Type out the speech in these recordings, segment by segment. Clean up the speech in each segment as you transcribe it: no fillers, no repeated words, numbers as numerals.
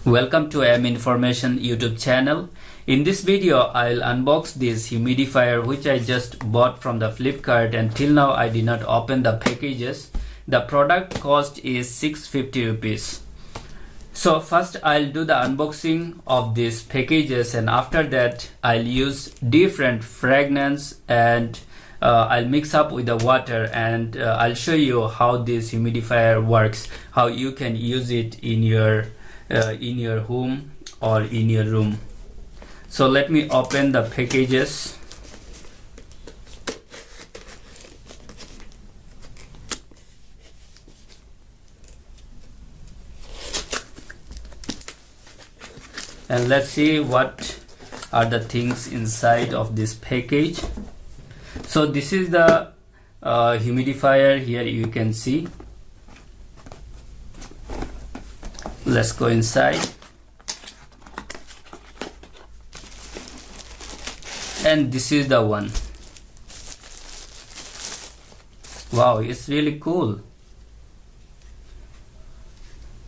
Welcome to AM Information YouTube channel. In this video, I'll unbox this humidifier which I just bought from the Flipkart, and till now I did not open the packages. The product cost is 650 rupees. So first I'll do the unboxing of these packages, and after that I'll use different fragrance and I'll mix up with the water, and I'll show you how this humidifier works, how you can use it in your home or in your room. So let me open the packages. And let's see what are the things inside of this package. So this is the humidifier. Here you can see. Let's go inside. And this is the one. Wow, it's really cool.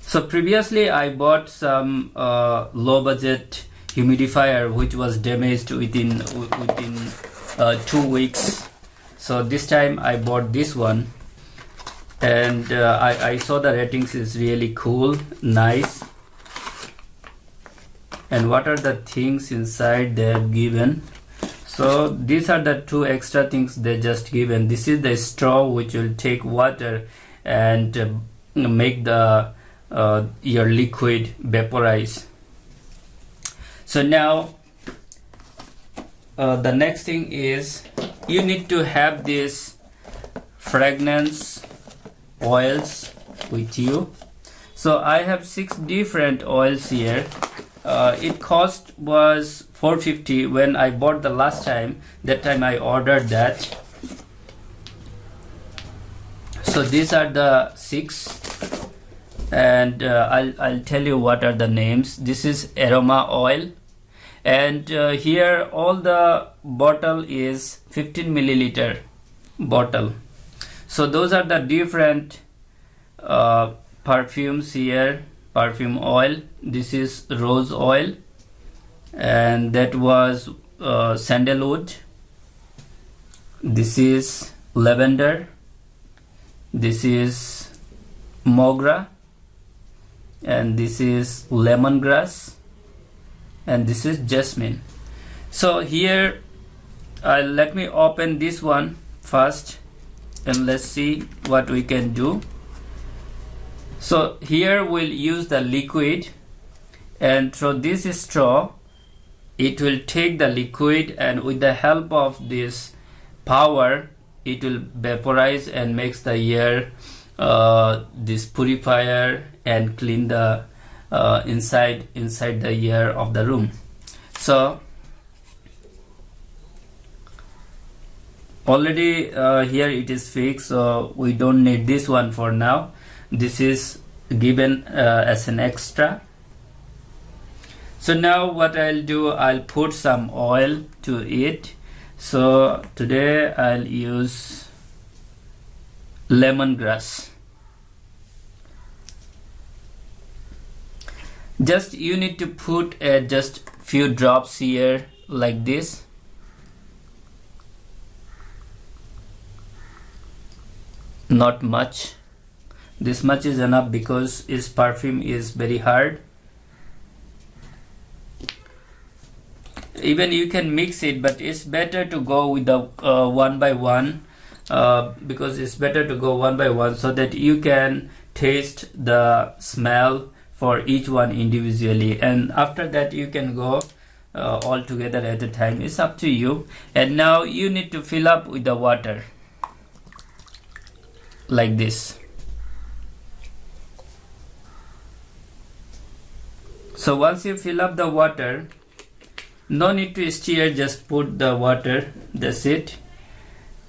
So previously I bought some low budget humidifier which was damaged within 2 weeks. So this time I bought this one, and I saw the ratings is really cool, nice. And what are the things inside they have given? So these are the two extra things they just given. This is the straw which will take water and make the your liquid vaporize. So now the next thing is you need to have this fragrance oils with you. So I have 6 different oils here. It cost was 450 when I bought the last time. That time I ordered that. So these are the 6, and I'll tell you what are the names. This is aroma oil, and here all the bottle is 15 milliliter bottle. So those are the different perfumes here. Perfume oil, this is rose oil, and that was sandalwood. This is lavender, this is mogra, and this is lemongrass, and this is jasmine. So here let me open this one first, and let's see what we can do. So here we'll use the liquid, and through this straw it will take the liquid, and with the help of this power it will vaporize and makes the air this purifier and clean the inside the air of the room. So already here it is fixed, so we don't need this one for now. This is given as an extra. So now what I'll do, I'll put some oil to it. So today I'll use lemongrass. Just you need to put just few drops here like this. Not much. This much is enough because its perfume is very hard. Even you can mix it, but it's better to go with the one by one, because it's better to go one by one so that you can taste the smell for each one individually, and after that you can go all together at a time. It's up to you. And now you need to fill up with the water like this. So once you fill up the water, no need to stir, just put the water, that's it.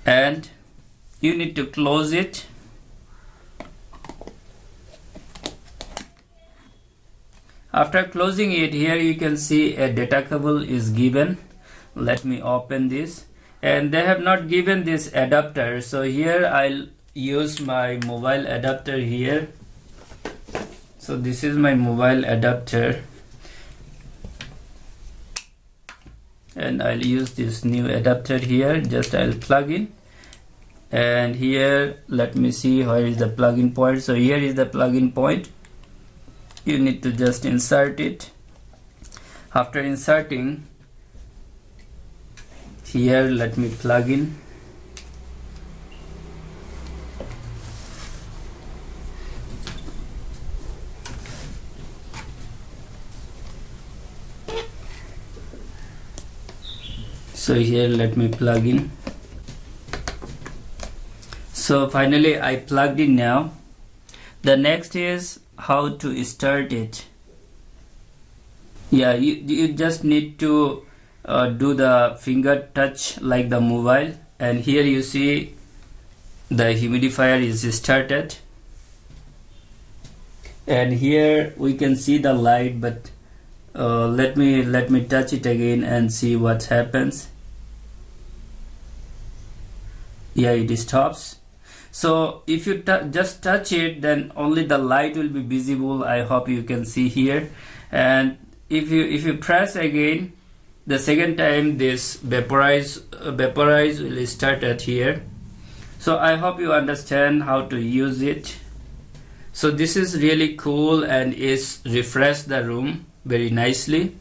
And you need to close it. After closing it, here you can see a data cable is given. Let me open this, and they have not given this adapter, so here I'll use my mobile adapter here. So this is my mobile adapter, and I'll use this new adapter here. Just I'll plug in, and here let me see where is the plug-in point. So here is the plug-in point. You need to just insert it. After inserting here, let me plug in. So here let me plug in. So finally I plugged in now. The next is how to start it. Yeah, you just need to do the finger touch like the mobile, and here you see the humidifier is started, and here we can see the light, but let me touch it again and see what happens. Yeah, it stops. So if you just touch it, then only the light will be visible. I hope you can see here. And if you press again the second time, this vaporize will start at here. So I hope you understand how to use it. So this is really cool and is refresh the room very nicely.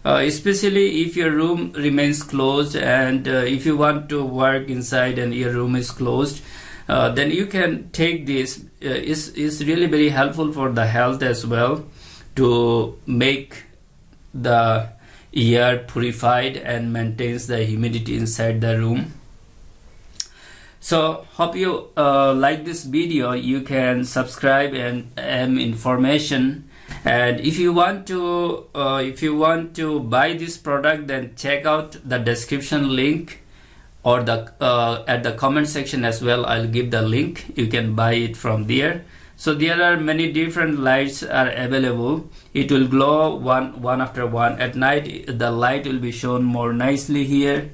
Especially if your room remains closed, and if you want to work inside and your room is closed, then you can take this. Is really very helpful for the health as well, to make the air purified and maintains the humidity inside the room. So hope you like this video. You can subscribe and information. And if you want to buy this product, then check out the description link, or the at the comment section as well. I'll give the link. You can buy it from there. So there are many different lights are available. It will glow one after one. At night the light will be shown more nicely here.